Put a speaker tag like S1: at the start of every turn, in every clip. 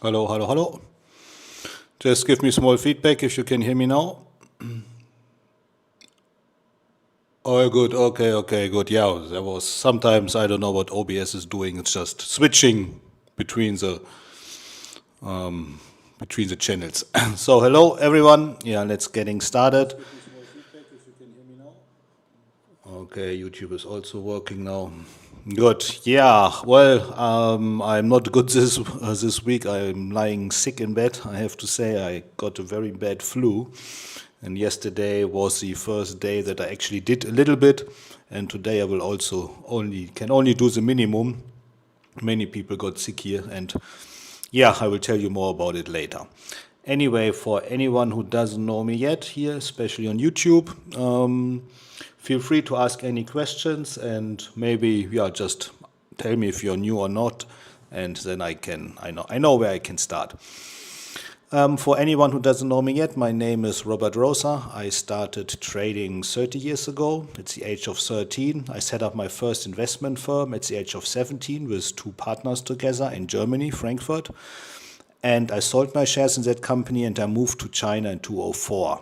S1: Hello, hello, hello. Just give me small feedback if you can hear me now. Oh, good. Okay, okay, good. Yeah, there was sometimes I don't know what OBS is doing. It's just switching between the between the channels. So, hello everyone. Yeah, let's getting started. Okay, YouTube is also working now. Good. Yeah. Well, I'm not good this week. I'm lying sick in bed. I have to say I got a very bad flu, and yesterday was the first day that I actually did a little bit, and today I will also only do the minimum. Many people got sick here, and yeah, I will tell you more about it later. Anyway, for anyone who doesn't know me yet here, especially on YouTube, feel free to ask any questions and maybe just tell me if you're new or not, and then I know where I can start. For anyone who doesn't know me yet, my name is Robert Rother. I started trading 30 years ago at the age of 13. I set up my first investment firm at the age of 17 with two partners together in Germany, Frankfurt. And I sold my shares in that company and I moved to China in 2004,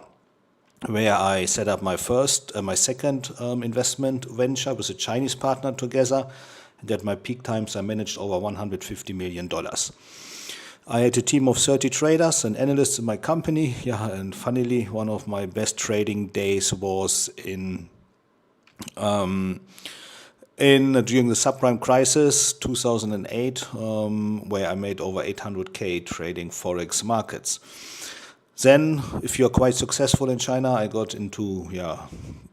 S1: where I set up my second investment venture with a Chinese partner together. And at my peak times, I managed over $150 million. I had a team of 30 traders and analysts in my company. Yeah, and funnily, one of my best trading days was during the subprime crisis, 2008, where I made over 800K trading forex markets. Then, if you're quite successful in China, I got into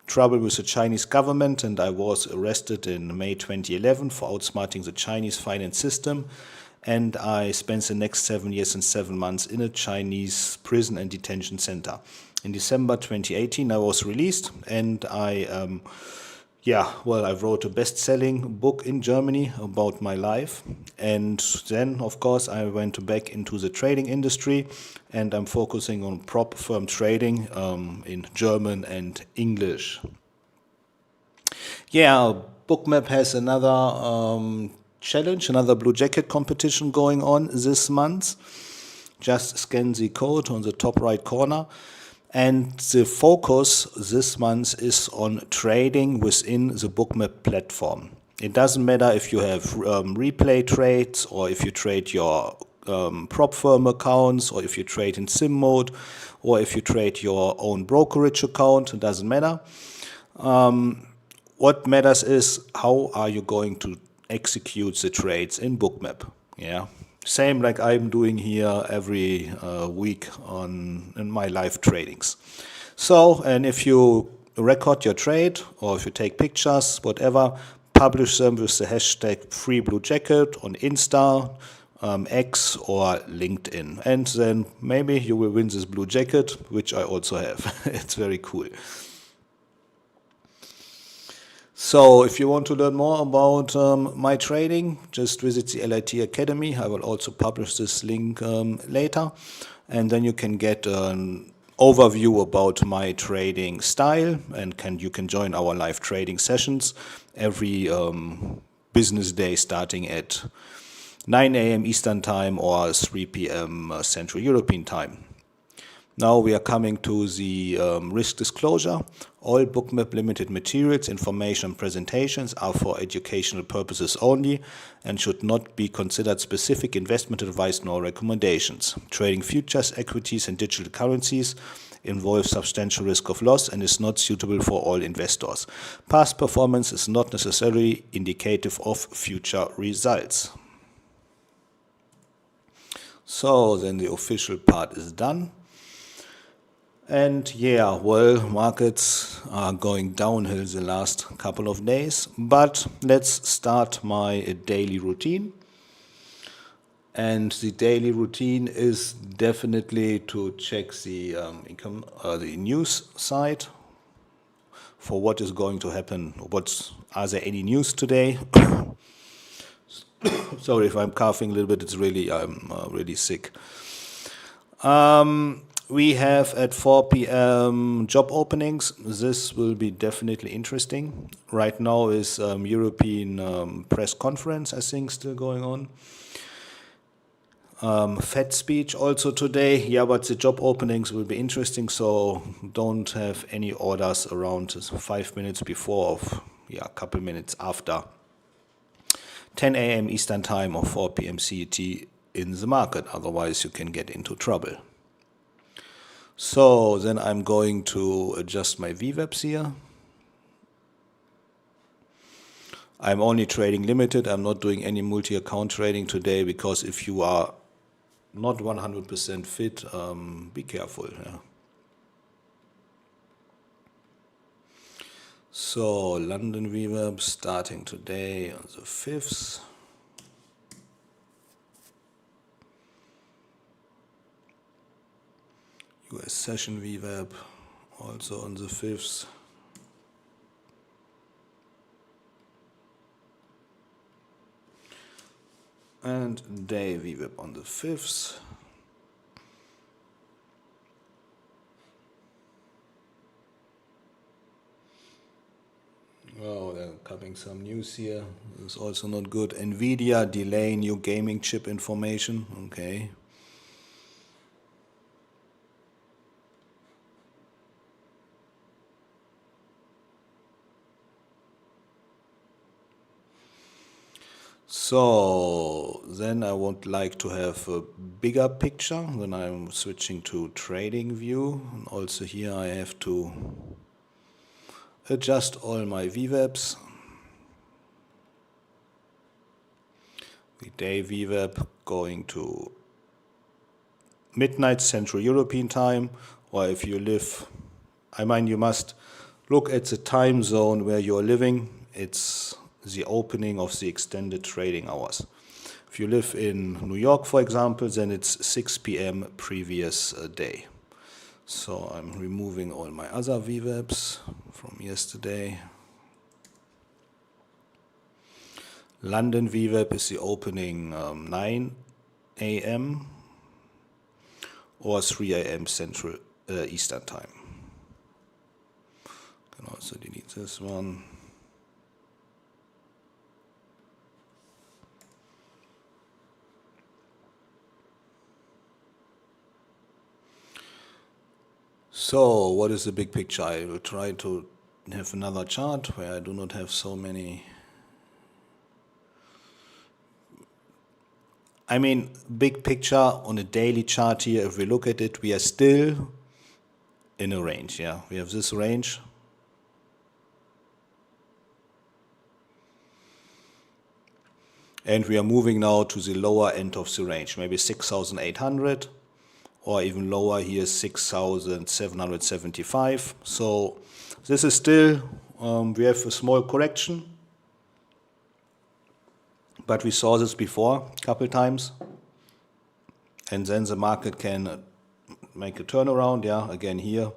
S1: trouble with the Chinese government, and I was arrested in May 2011 for outsmarting the Chinese finance system. And I spent the next 7 years and 7 months in a Chinese prison and detention center. In December 2018, I was released, and I wrote a best-selling book in Germany about my life. And then, of course, I went back into the trading industry, and I'm focusing on prop firm trading in German and English. Yeah, Bookmap has another challenge, another Blue Jacket competition going on this month. Just scan the code on the top right corner. And the focus this month is on trading within the Bookmap platform. It doesn't matter if you have replay trades or if you trade your prop firm accounts or if you trade in sim mode or if you trade your own brokerage account. It doesn't matter. What matters is how are you going to execute the trades in Bookmap. Yeah. Same like I'm doing here every week in my live tradings. So, and if you record your trade or if you take pictures, whatever, publish them with the hashtag FreeBlueJacket on Insta, X or LinkedIn. And then maybe you will win this blue jacket, which I also have. It's very cool. So if you want to learn more about my trading, just visit the LIT Academy. I will also publish this link later. And then you can get an overview about my trading style and you can join our live trading sessions every business day starting at 9 a.m. Eastern Time or 3 p.m. Central European Time. Now we are coming to the risk disclosure. All Bookmap limited materials, information and presentations are for educational purposes only and should not be considered specific investment advice nor recommendations. Trading futures, equities and digital currencies involves substantial risk of loss and is not suitable for all investors. Past performance is not necessarily indicative of future results. So then the official part is done. And yeah, well, markets are going downhill the last couple of days, but let's start my daily routine. And the daily routine is definitely to check the the news side for what is going to happen. Are there any news today? Sorry if I'm coughing a little bit. I'm really sick. We have at 4 p.m. job openings. This will be definitely interesting. Right now is European press conference, I think, still going on. Fed speech also today. Yeah, but the job openings will be interesting, so don't have any orders around 5 minutes before of, yeah, a couple minutes after 10 a.m. Eastern Time or 4 p.m. CET in the market. Otherwise, you can get into trouble. So then I'm going to adjust my VWAPs here. I'm only trading limited. I'm not doing any multi-account trading today because if you are not 100% fit, be careful. Yeah. So London VWAP starting today on the 5th. US session VWAP also on the 5th. And day VWAP on the 5th. Oh, there are coming some news here. It's also not good. NVIDIA delay new gaming chip information. Okay. So then I would like to have a bigger picture. Then I'm switching to trading view. And also here I have to adjust all my VWAPs. The day VWAP going to midnight Central European time, or if you live, I mean, you must look at the time zone where you're living. It's the opening of the extended trading hours. If you live in New York, for example, then it's 6 p.m. previous day. So I'm removing all my other VWAPs from yesterday. London VWAP is the opening 9 a.m. or 3 a.m. Central Eastern Time. Can also delete this one. So what is the big picture? I will try to have another chart where I do not have so many. I mean, big picture on a daily chart here, if we look at it, we are still in a range, yeah. We have this range. And we are moving now to the lower end of the range, maybe 6,800 or even lower here, 6,775. So this is still, we have a small correction. But we saw this before a couple times. And then the market can make a turnaround, yeah, again here.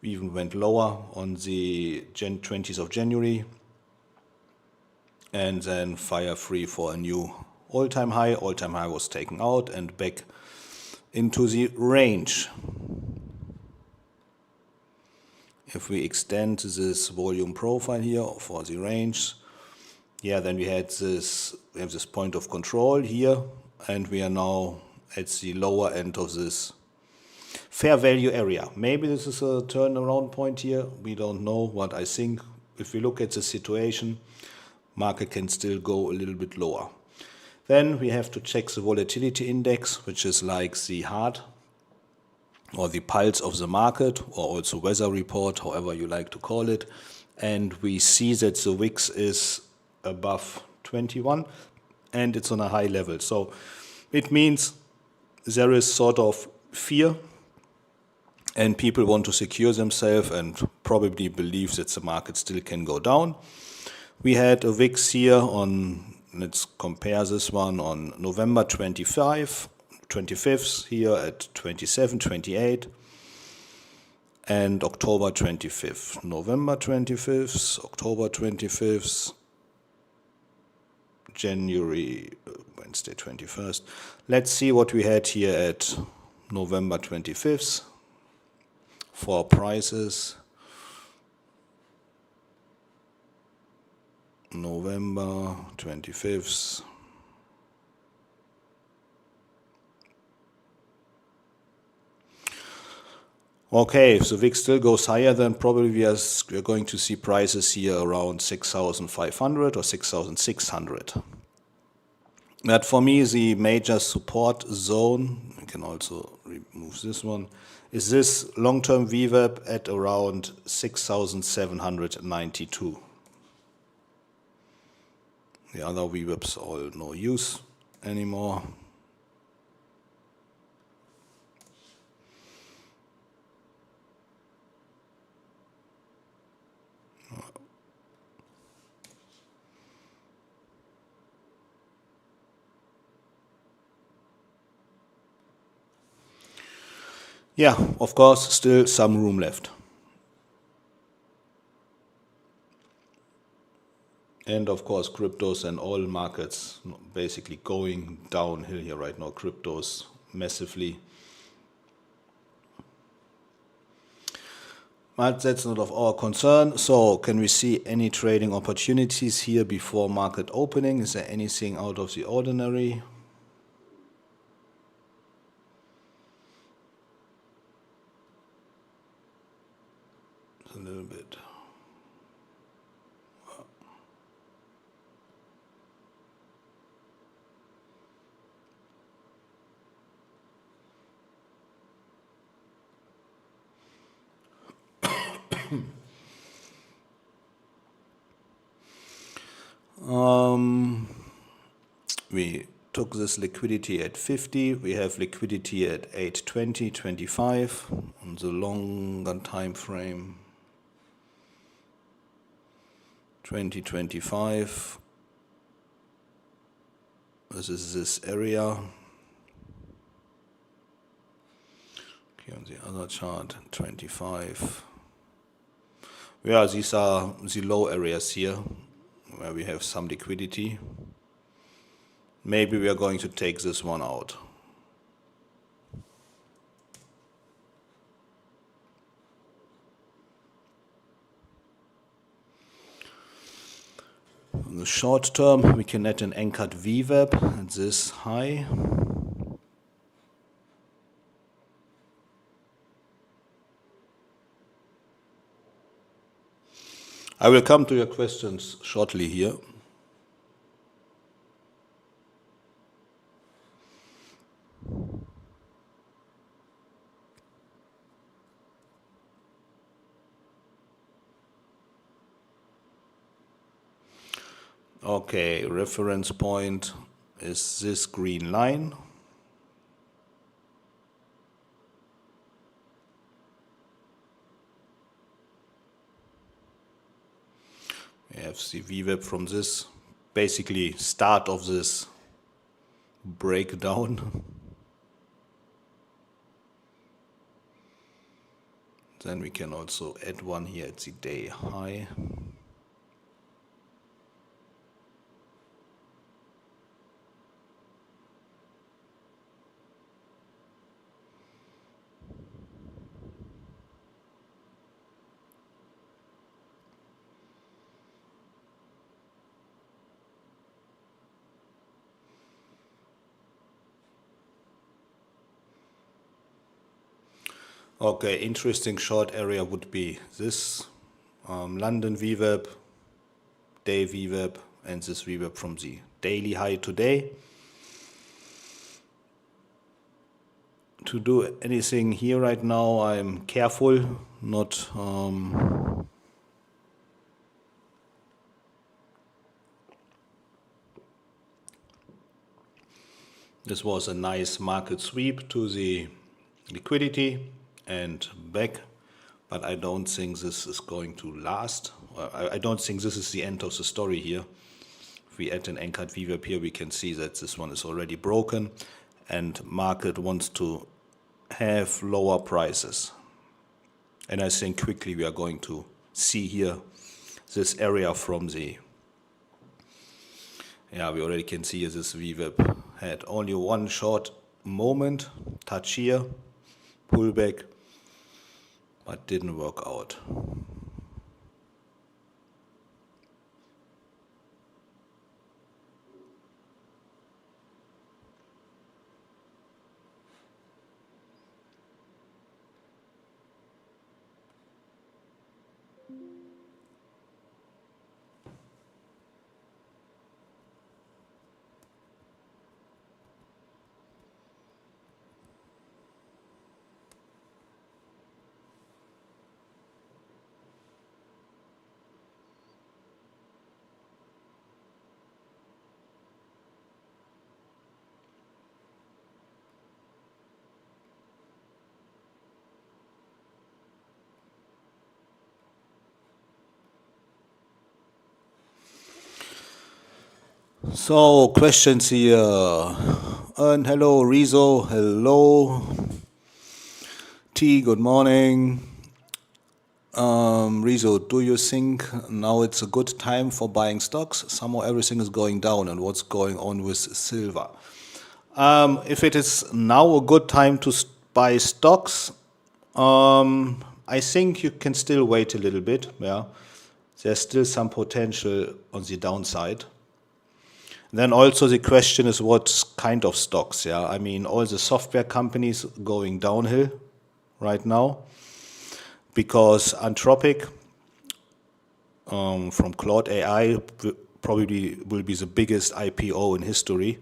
S1: We even went lower on the 20th of January. And then fire free for a new all-time high. All-time high was taken out and back into the range. If we extend this volume profile here for the range, yeah, then we have this point of control here, and we are now at the lower end of this fair value area. Maybe this is a turnaround point here. We don't know, but I think if we look at the situation, market can still go a little bit lower. Then we have to check the volatility index, which is like the heart or the pulse of the market, or also weather report, however you like to call it. And we see that the VIX is above 21 and it's on a high level. So it means there is sort of fear and people want to secure themselves and probably believe that the market still can go down. We had a VIX here on, let's compare this one, on November 25th here at 27, 28, and October 25th. November 25th, October 25th, Wednesday 21st. Let's see what we had here at November 25th for prices. November 25th. Okay, if the VIX still goes higher, then probably we're going to see prices here around 6,500 or 6,600. But for me, the major support zone, I can also remove this one, is this long-term VWAP at around 6,792. The other VWAPs all no use anymore. Yeah, of course, still some room left. And of course, cryptos and all markets basically going downhill here right now. Cryptos massively. But that's not of our concern. So can we see any trading opportunities here before market opening? Is there anything out of the ordinary? A little bit. We took this liquidity at 50. We have liquidity at 820, 25 on the longer time frame. 2025. This is this area. Okay, on the other chart, 25. Yeah, these are the low areas here where we have some liquidity. Maybe we are going to take this one out. In the short term, we can add an anchored VWAP at this high. I will come to your questions shortly here. Okay, reference point is this green line. We have the VWAP from this, basically start of this breakdown. Then we can also add one here at the day high. Okay, interesting short area would be this London VWAP, day VWAP, and this VWAP from the daily high today. To do anything here right now, I'm careful, not this was a nice market sweep to the liquidity and back, but I don't think this is going to last. I don't think this is the end of the story here. If we add an anchored VWAP here, we can see that this one is already broken and market wants to have lower prices. And I think quickly we are going to see here this area from the, yeah, we already can see this VWAP had only one short moment, touch here, pullback, but didn't work out. So, questions here. And hello, Rizo. Hello. T, good morning. Rizo, do you think now it's a good time for buying stocks? Somehow everything is going down, and what's going on with silver? If it is now a good time to buy stocks, I think you can still wait a little bit. Yeah, there's still some potential on the downside. Then also the question is what kind of stocks. Yeah, I mean all the software companies going downhill right now because Anthropic from Claude AI probably will be the biggest IPO in history.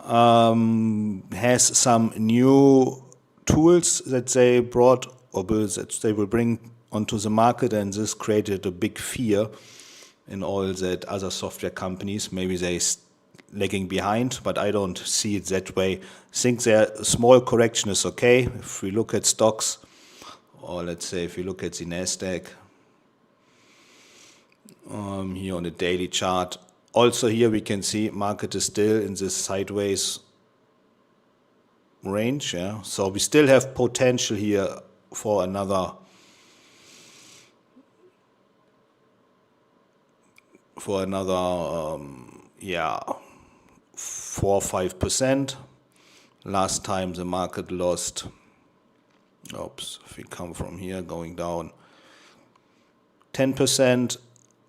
S1: Has some new tools that they brought or that they will bring onto the market, and this created a big fear in all that other software companies. Maybe they lagging behind, but I don't see it that way. I think a small correction is okay. If we look at stocks, or let's say if we look at the Nasdaq, here on the daily chart, also here we can see market is still in this sideways range. Yeah, so we still have potential here for another 4 or 5%. Last time the market lost, if we come from here going down 10%,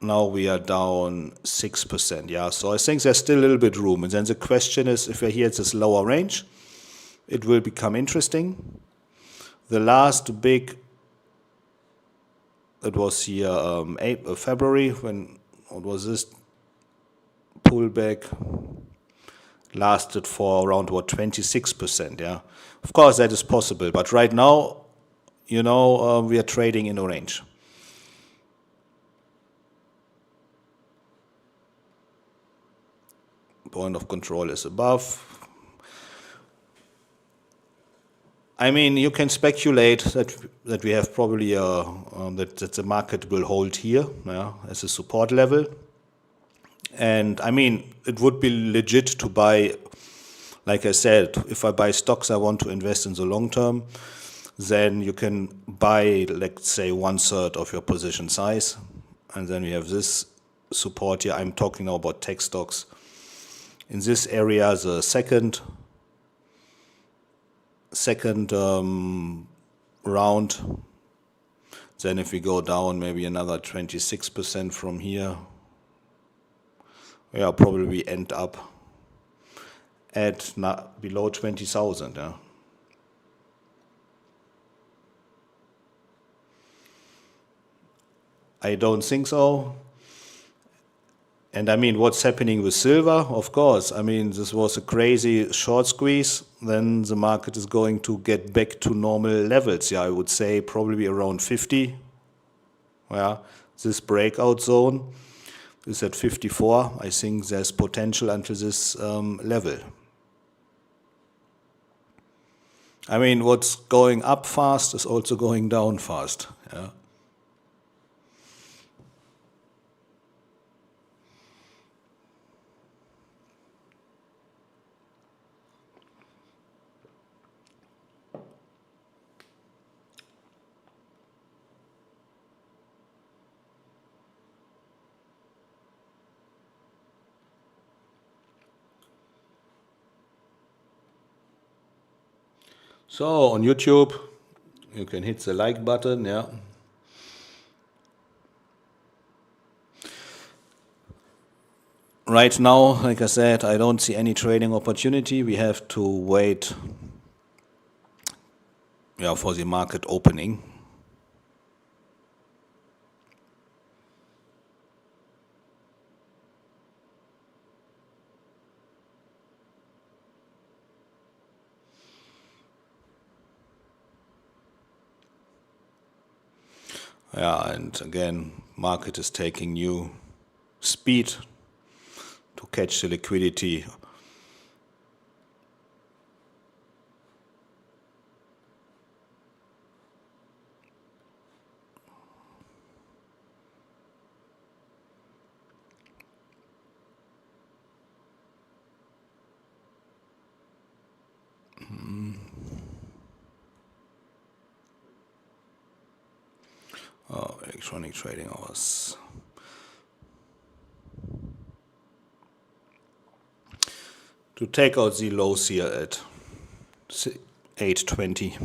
S1: now we are down 6%. Yeah, so I think there's still a little bit room. And then the question is, if we're here at this lower range, it will become interesting. The last big, it was here February, when what was this pullback lasted for around 26%. Yeah, of course that is possible, but right now, we are trading in a range. Point of control is above. I mean, you can speculate that we have probably that the market will hold here, as a support level. And I mean, it would be legit to buy. Like I said, if I buy stocks, I want to invest in the long term. Then you can buy, let's say, 1/3 of your position size, and then we have this support here. I'm talking now about tech stocks. In this area, the second round. Then if we go down maybe another 26% from here, probably we end up at below 20,000. Yeah. I don't think so. And I mean, what's happening with silver? Of course, I mean, this was a crazy short squeeze. Then the market is going to get back to normal levels. Yeah, I would say probably around 50. Yeah, this breakout zone is at 54. I think there's potential until this level. I mean, what's going up fast is also going down fast. Yeah. So on YouTube, you can hit the like button, yeah. Right now, like I said, I don't see any trading opportunity. We have to wait, for the market opening. Yeah, and again, market is taking new speed to catch the liquidity. electronic trading hours. To take out the lows here at 820.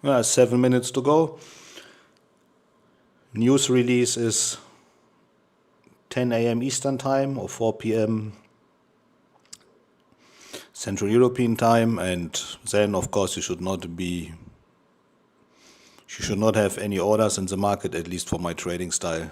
S1: Yeah, 7 minutes to go. News release is 10 a.m. Eastern Time or 4 p.m. Central European Time, and then of course you should not have any orders in the market, at least for my trading style.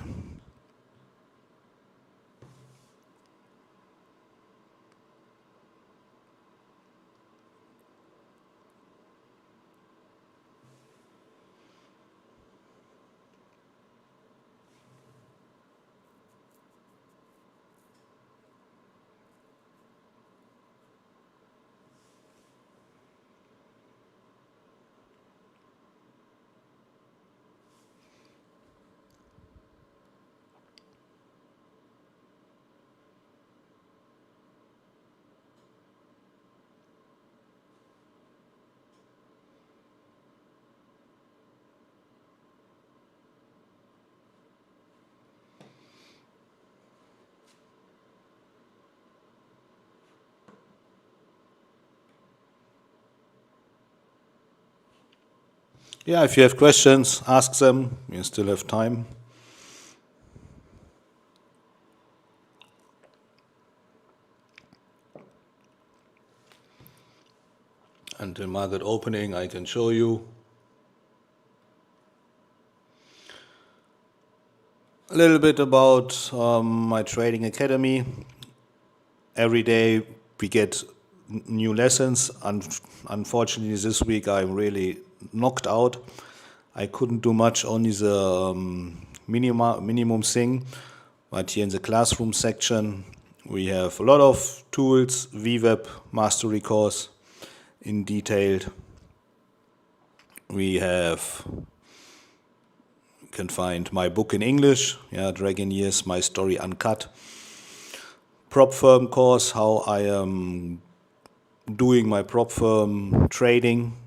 S1: Yeah, if you have questions, ask them. You still have time. Until market opening, I can show you a little bit about my trading academy. Every day we get new lessons. Unfortunately, this week I'm really knocked out. I couldn't do much, only the minimum thing. But here in the classroom section, we have a lot of tools, VWAP mastery course in detailed. We can find my book in English, Dragon Years, My Story Uncut. Prop firm course, how I am doing my prop firm trading.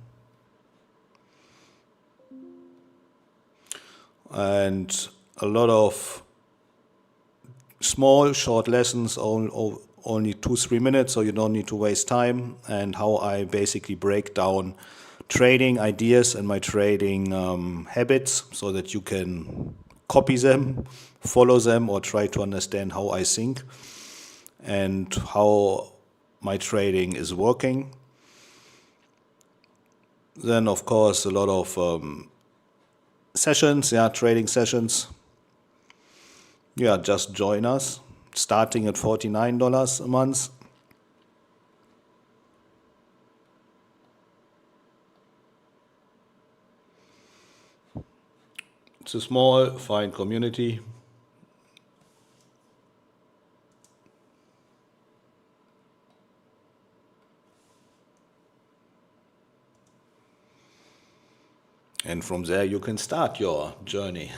S1: And a lot of small, short lessons, only 2-3 minutes, so you don't need to waste time, and how I basically break down trading ideas and my trading habits so that you can copy them, follow them, or try to understand how I think and how my trading is working. Then, of course, a lot of sessions, trading sessions. Just join us, starting at $49 a month. It's a small, fine community. And from there you can start your journey.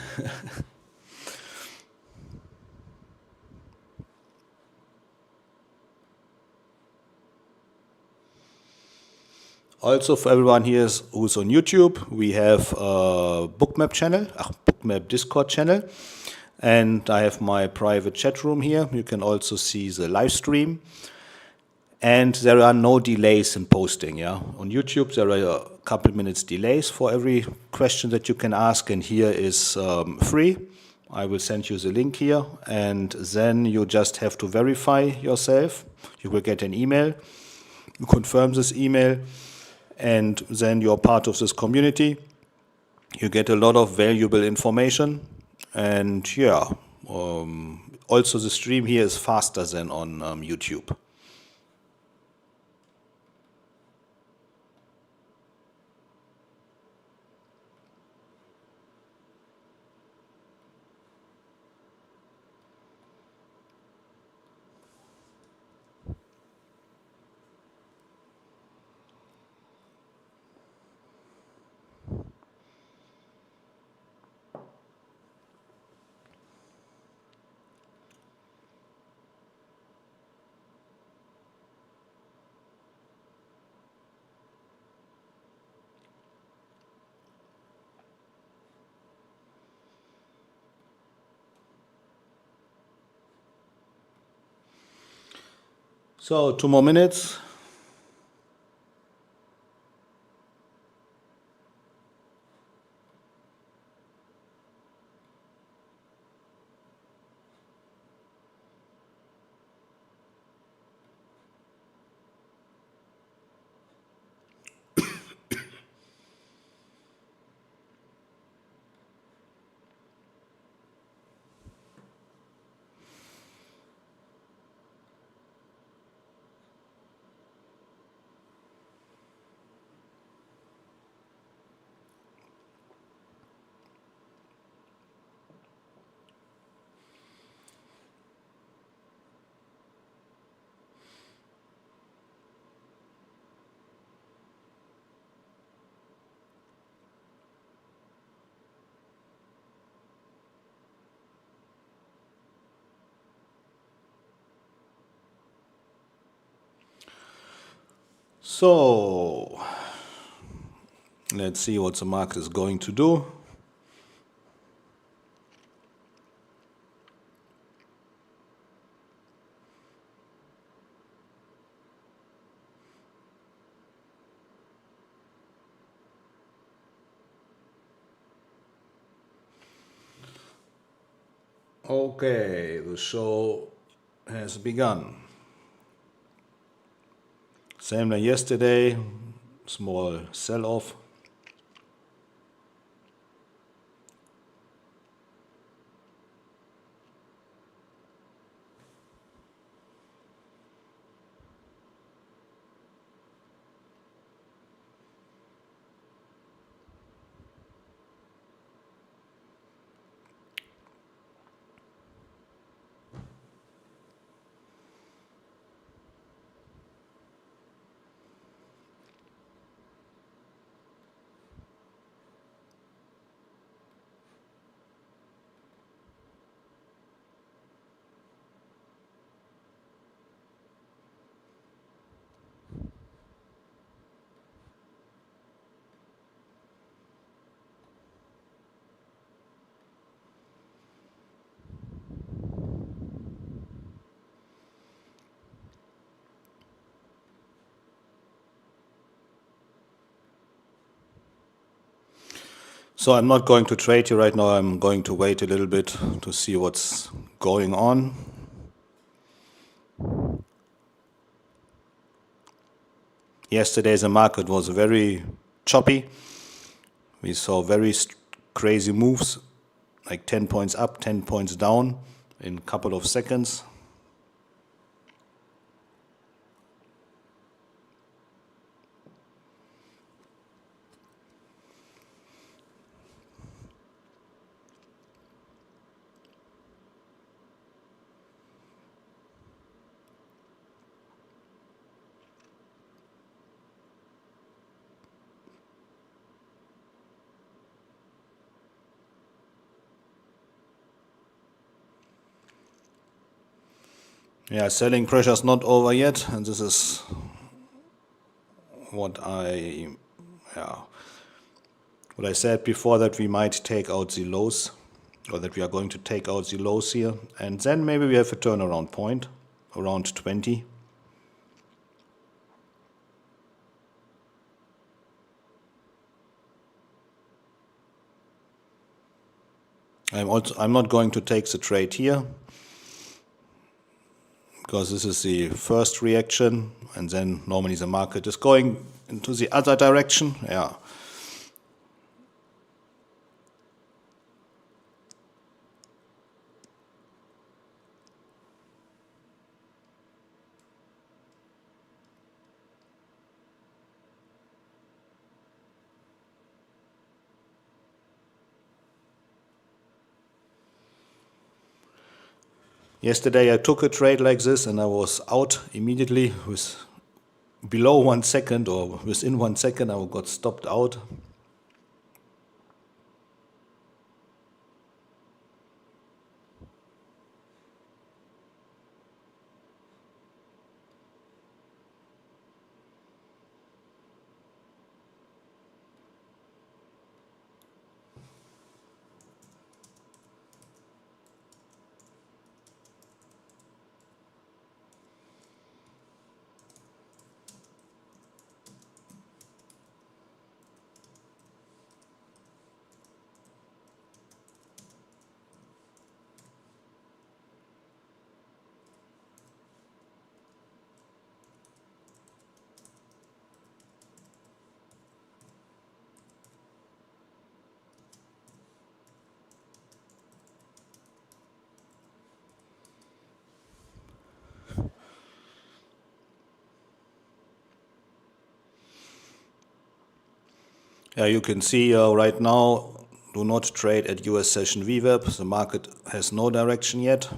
S1: Also, for everyone here who's on YouTube, we have a Bookmap channel, Bookmap Discord channel, and I have my private chat room here. You can also see the live stream. And there are no delays in posting, yeah. On YouTube, there are a couple minutes delays for every question that you can ask, and here is free. I will send you the link here, and then you just have to verify yourself. You will get an email. You confirm this email, and then you're part of this community. You get a lot of valuable information, and yeah, also the stream here is faster than on YouTube. So 2 more minutes. So let's see what the market is going to do. Okay, the show has begun. Same like yesterday, small sell-off. So I'm not going to trade you right now. I'm going to wait a little bit to see what's going on. Yesterday the market was very choppy. We saw very crazy moves, like 10 points up, 10 points down in a couple of seconds. Yeah, selling pressure is not over yet, and this is what I said before, that we might take out the lows, or that we are going to take out the lows here, and then maybe we have a turnaround point around 20. I'm not going to take the trade here, because this is the first reaction, and then normally the market is going into the other direction. Yeah. Yesterday I took a trade like this and I was out immediately with below 1 second, or within 1 second I got stopped out. Yeah, you can see right now, do not trade at US session VWAP. The market has no direction yet.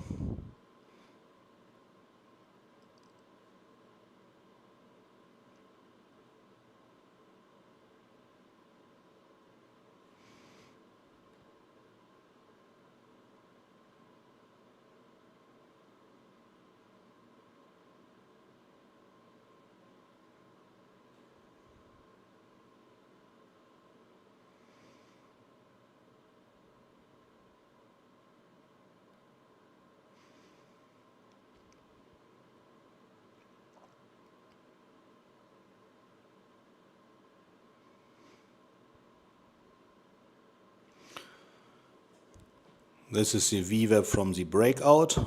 S1: This is the VWAP from the breakout.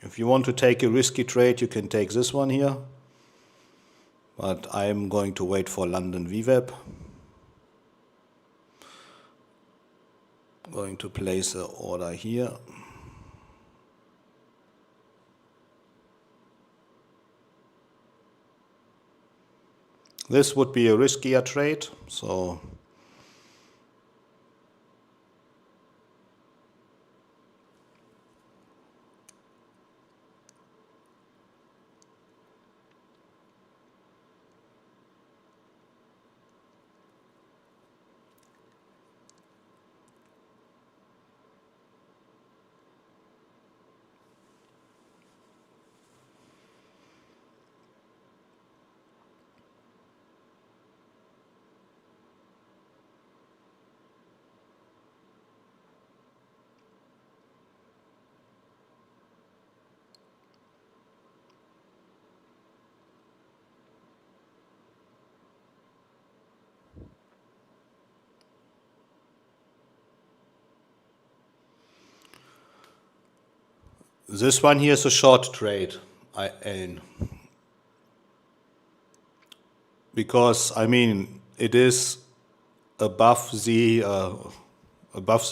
S1: If you want to take a risky trade, you can take this one here. But I'm going to wait for London VWAP. Going to place an order here. This would be a riskier trade, so this one here is a short trade, because I mean it is above the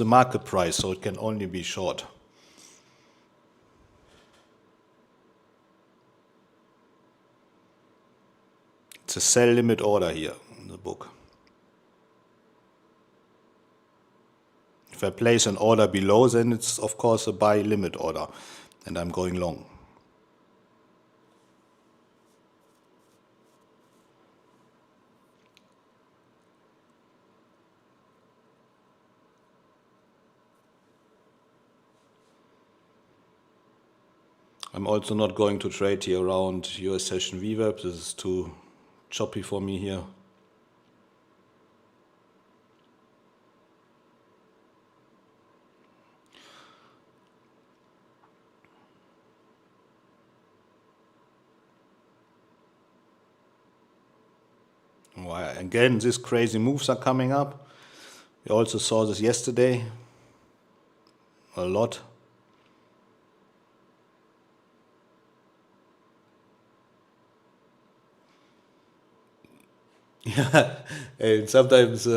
S1: market price, so it can only be short. It's a sell limit order here in the book. If I place an order below, then it's of course a buy limit order, and I'm going long. I'm also not going to trade here around US session VWAP. This is too choppy for me here. Again, these crazy moves are coming up. We also saw this yesterday. a lot. Yeah, and sometimes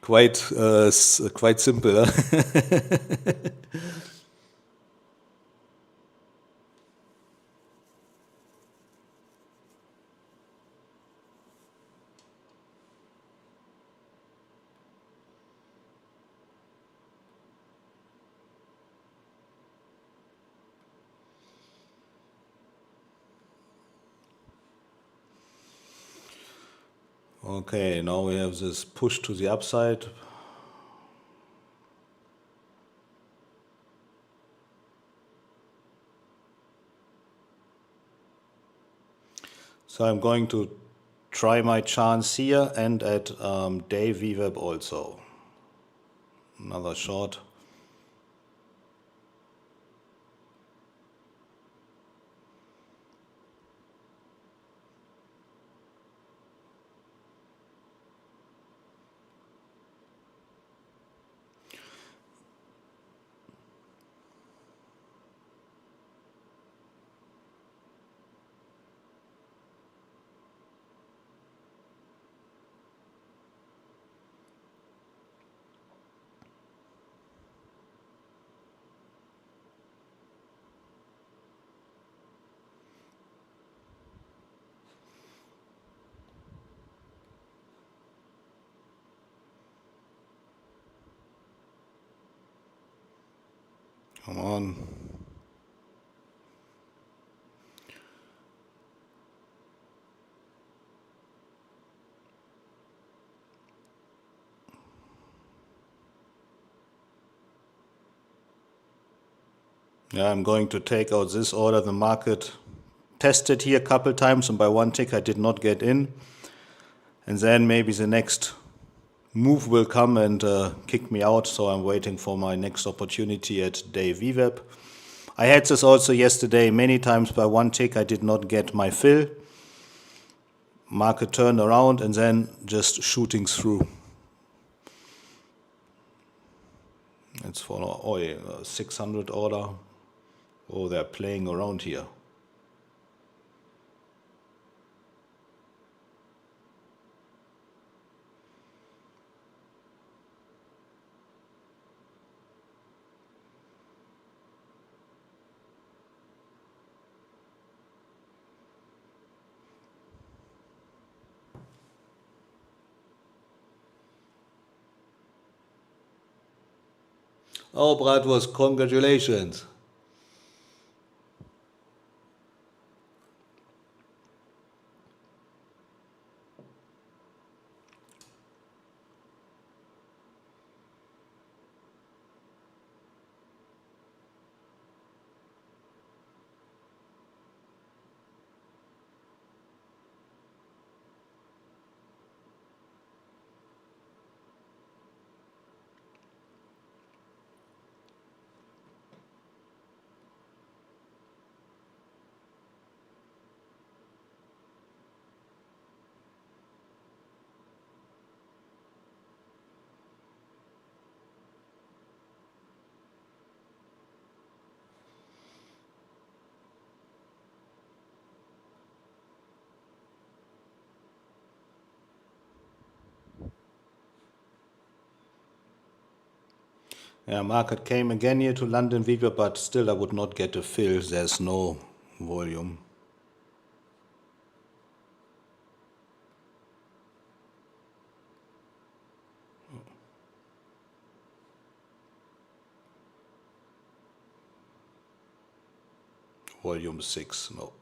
S1: quite simple. Huh? Okay, now we have this push to the upside. So I'm going to try my chance here and at day VWAP also. Another short. Come on. Yeah, I'm going to take out this order. The market tested here a couple times and by one tick I did not get in. And then maybe the next move will come and kick me out. So I'm waiting for my next opportunity at day VWAP. I had this also yesterday many times by one tick. I did not get my fill. Market turned around and then just shooting through. It's for 600 order. Oh, they're playing around here. Oh, Bratwurst, congratulations. Yeah, market came again here to London VWAP, but still I would not get a fill. There's no volume. Volume 6, no.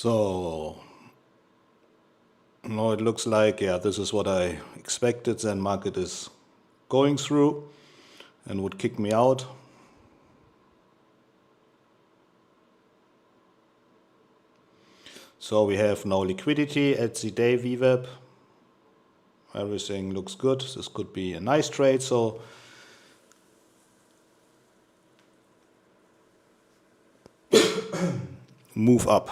S1: So now it looks like, yeah, this is what I expected. Then market is going through and would kick me out. So we have no liquidity at the day VWAP. Everything looks good. This could be a nice trade. So move up.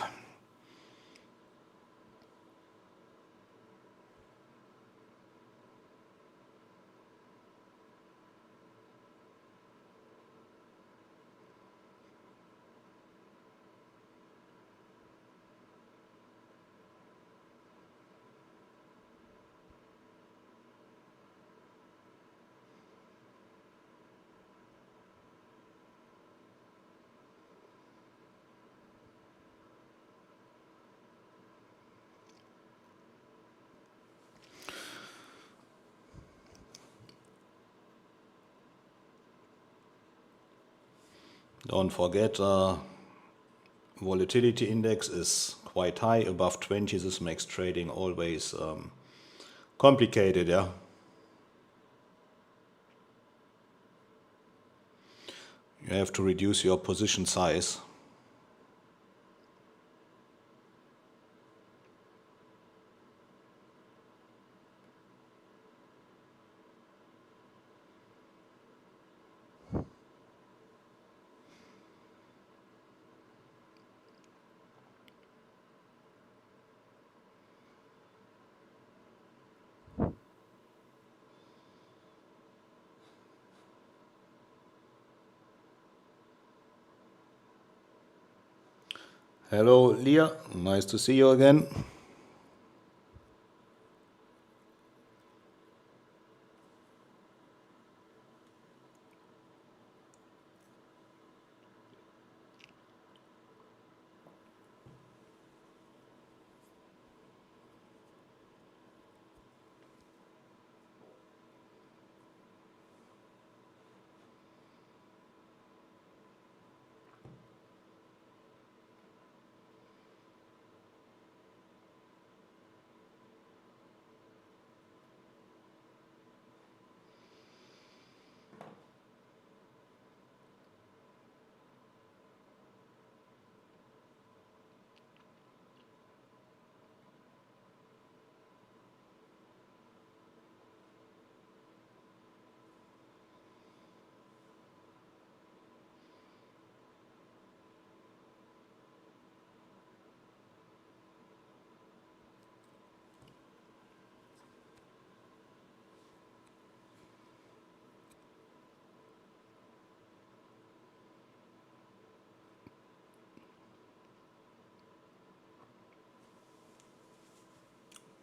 S1: Don't forget, volatility index is quite high, above 20. This makes trading always complicated, yeah. You have to reduce your position size. Hello, Leah. Nice to see you again.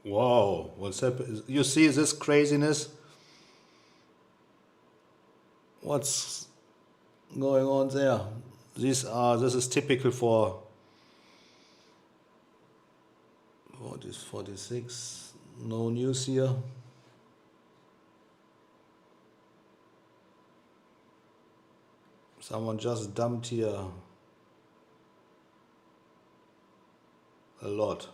S1: Wow, what's happening? You see this craziness? What's going on there? This is typical for what is 46? No news here. Someone just dumped here a lot.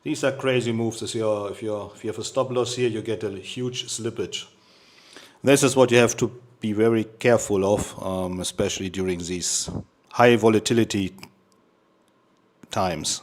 S1: These are crazy moves. If you have a stop loss here, you get a huge slippage. This is what you have to be very careful of, especially during these high volatility times.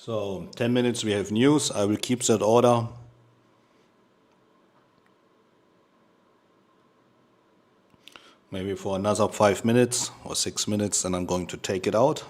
S1: So 10 minutes we have news. I will keep that order. Maybe for another 5 minutes or 6 minutes, then I'm going to take it out.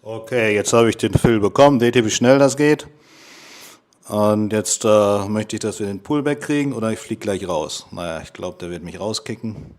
S1: Okay, jetzt habe ich den Fill bekommen. Seht ihr, wie schnell das geht? Und jetzt möchte ich, dass wir den Pullback kriegen oder ich fliege gleich raus. Naja, ich glaube, der wird mich rauskicken.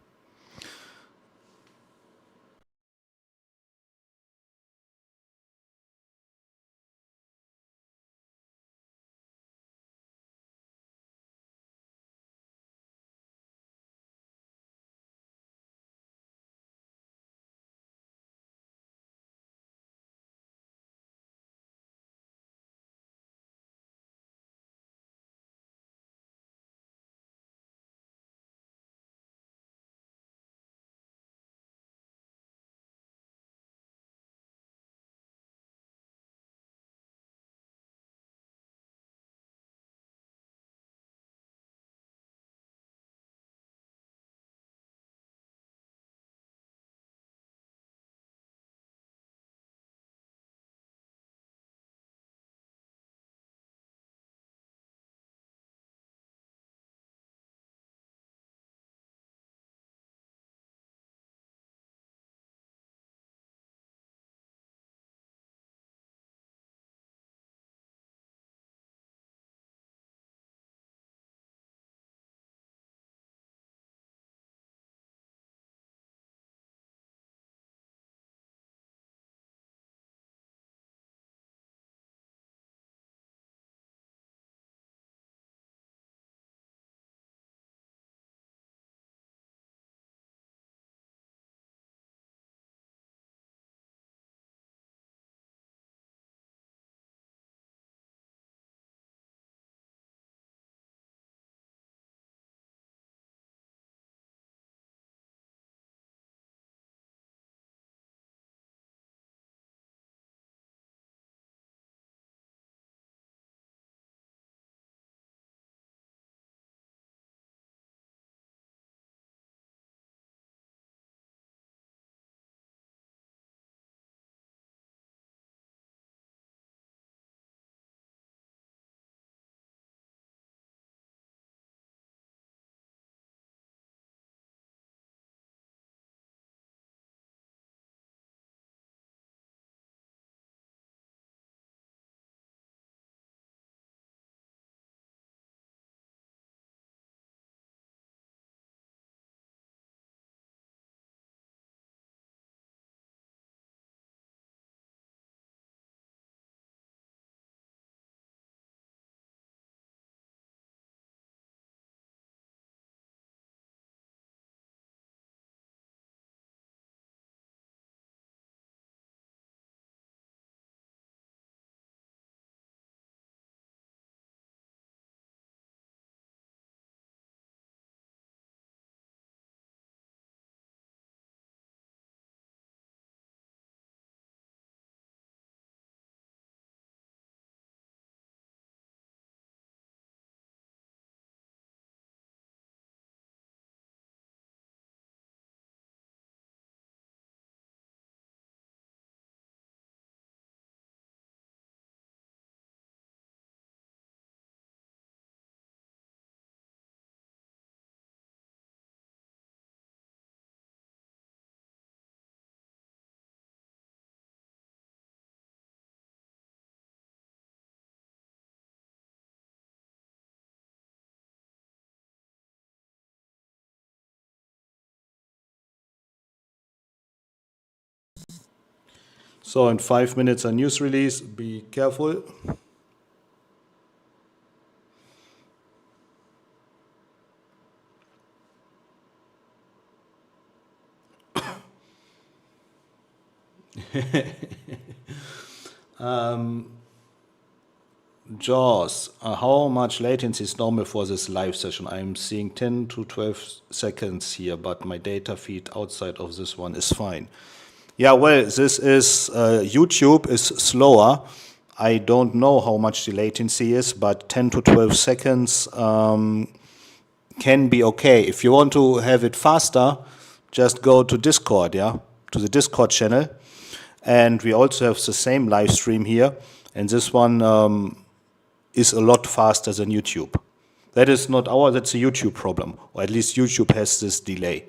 S1: So in 5 minutes a news release. Be careful. Jaws, how much latency is normal for this live session? I'm seeing 10 to 12 seconds here, but my data feed outside of this one is fine. Yeah, well, this is, YouTube is slower. I don't know how much the latency is, but 10 to 12 seconds can be okay. If you want to have it faster, just go to Discord, yeah, to the Discord channel. And we also have the same live stream here. And this one is a lot faster than YouTube. That is not that's a YouTube problem. Or at least YouTube has this delay.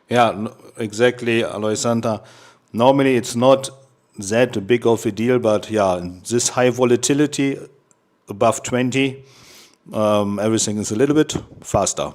S1: Yeah, exactly, Aloysanta. Normally it's not that big of a deal, but yeah, this high volatility above 20, everything is a little bit faster.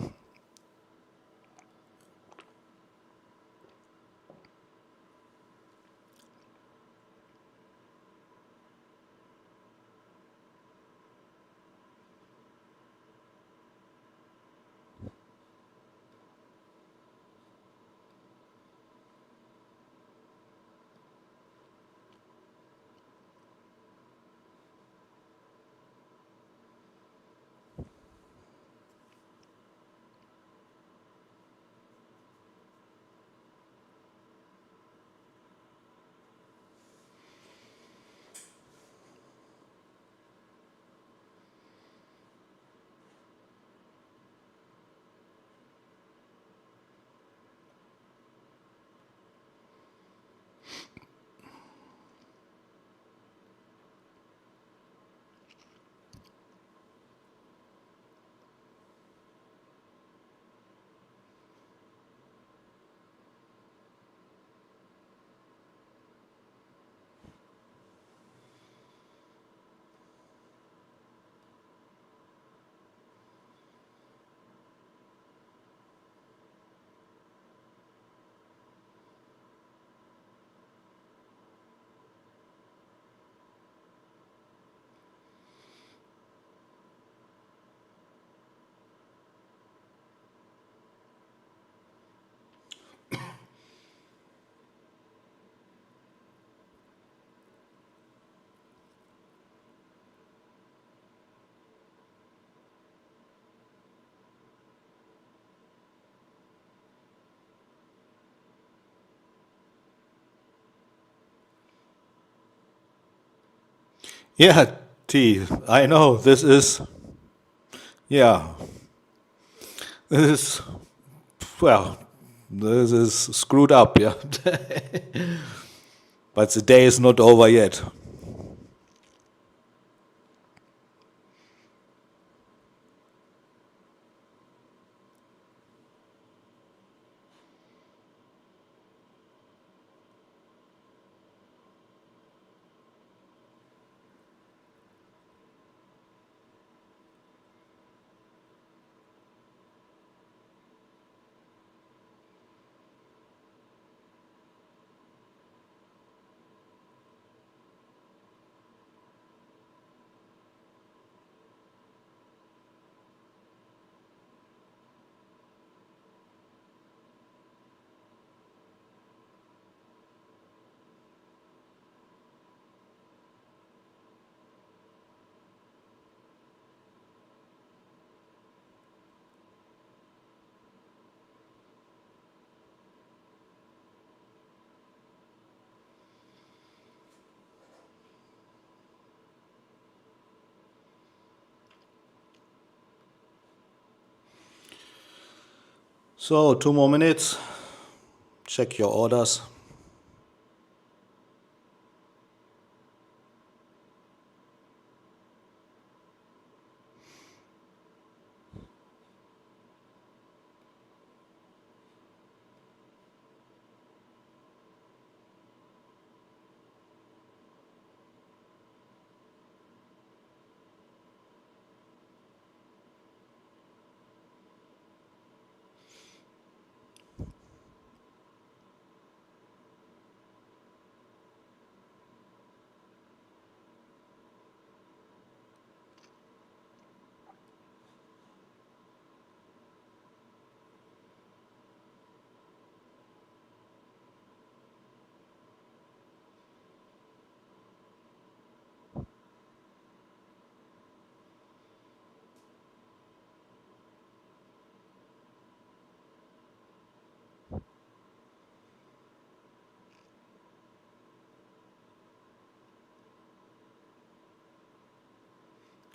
S1: Yeah, T, I know this is, yeah, this is, well, this is screwed up, yeah. But the day is not over yet. So 2 more minutes. Check your orders.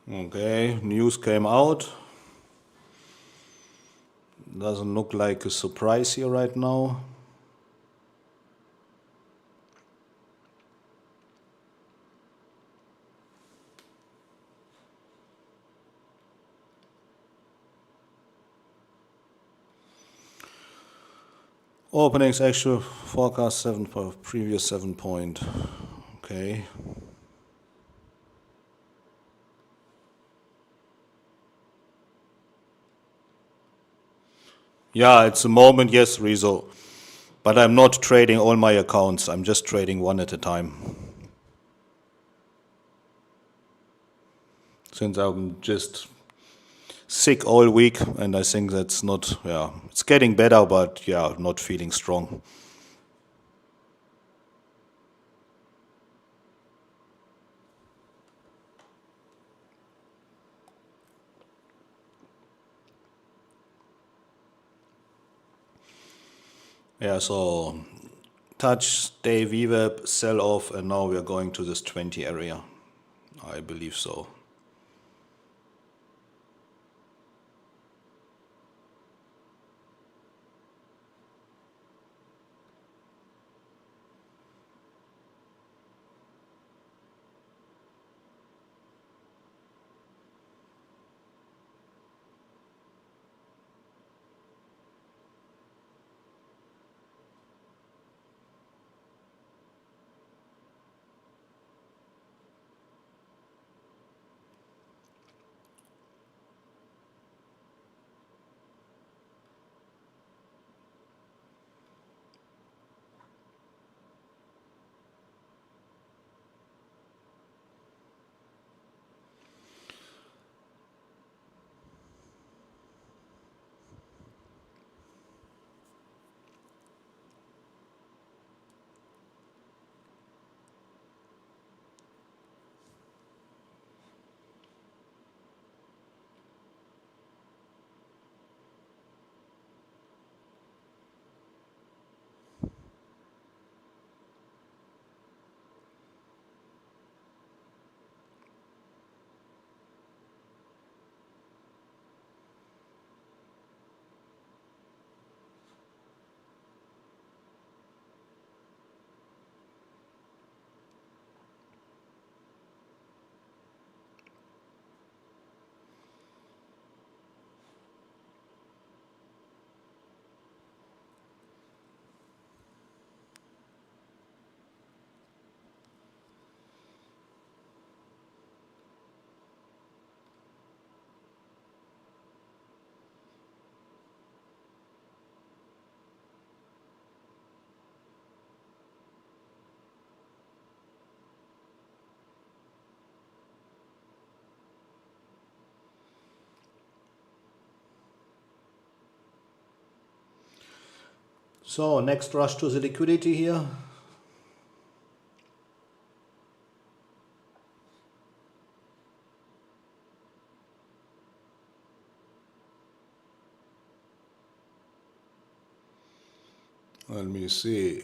S1: Okay, news came out. Doesn't look like a surprise here right now. Openings actual forecast 7 for previous 7 point. Okay. Yeah, it's a moment, yes, Rezo. But I'm not trading all my accounts. I'm just trading one at a time. Since I'm just sick all week, and I think that's not, yeah, it's getting better, but yeah, not feeling strong. Yeah, so touch, day VWAP, sell off, and now we are going to this 20 area. I believe so. So next rush to the liquidity here. Let me see.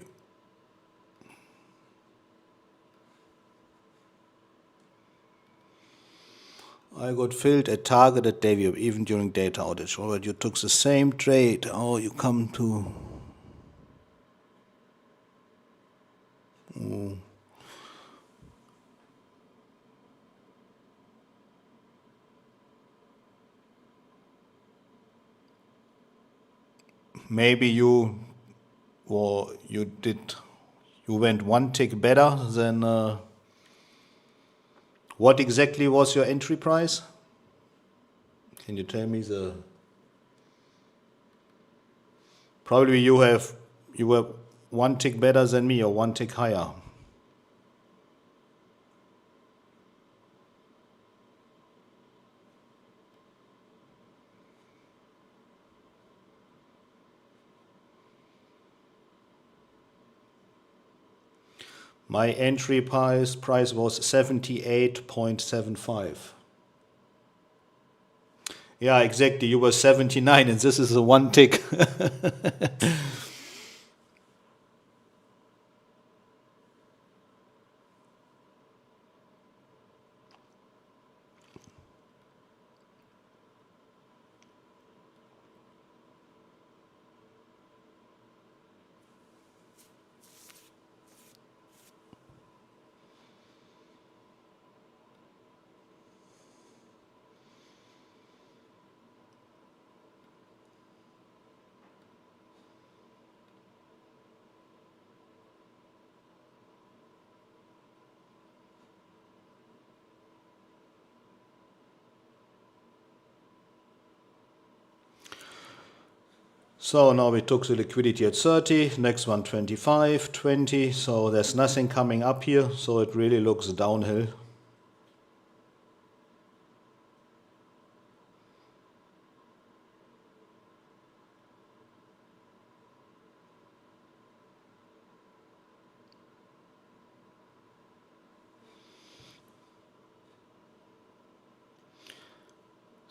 S1: I got filled at target at day even during data outage. Robert, you took the same trade. Oh, you come to... Maybe you you went one tick better than what exactly was your entry price? Can you tell me the... Probably you were one tick better than me or one tick higher. My entry price was 78.75. Yeah, exactly. You were 79 and this is a one tick. So now we took the liquidity at 30, next one 25, 20, so there's nothing coming up here, so it really looks downhill.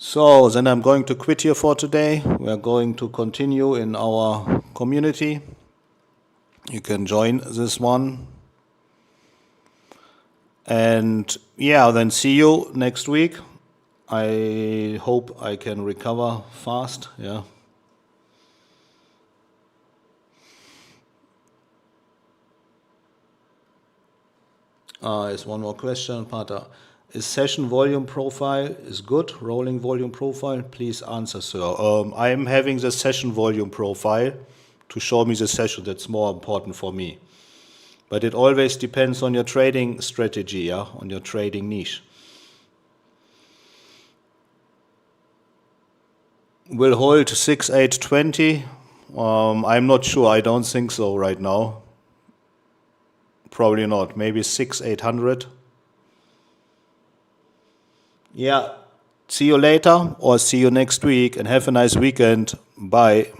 S1: So then I'm going to quit here for today. We are going to continue in our community. You can join this one. And yeah, then see you next week. I hope I can recover fast. Yeah. There's one more question, Pater. Is session volume profile is good? Rolling volume profile? Please answer, sir. I am having the session volume profile to show me the session. That's more important for me. But it always depends on your trading strategy, yeah, on your trading niche. Will hold 6,820. I'm not sure. I don't think so right now. Probably not. Maybe 6,800. Yeah. See you later or see you next week and have a nice weekend. Bye.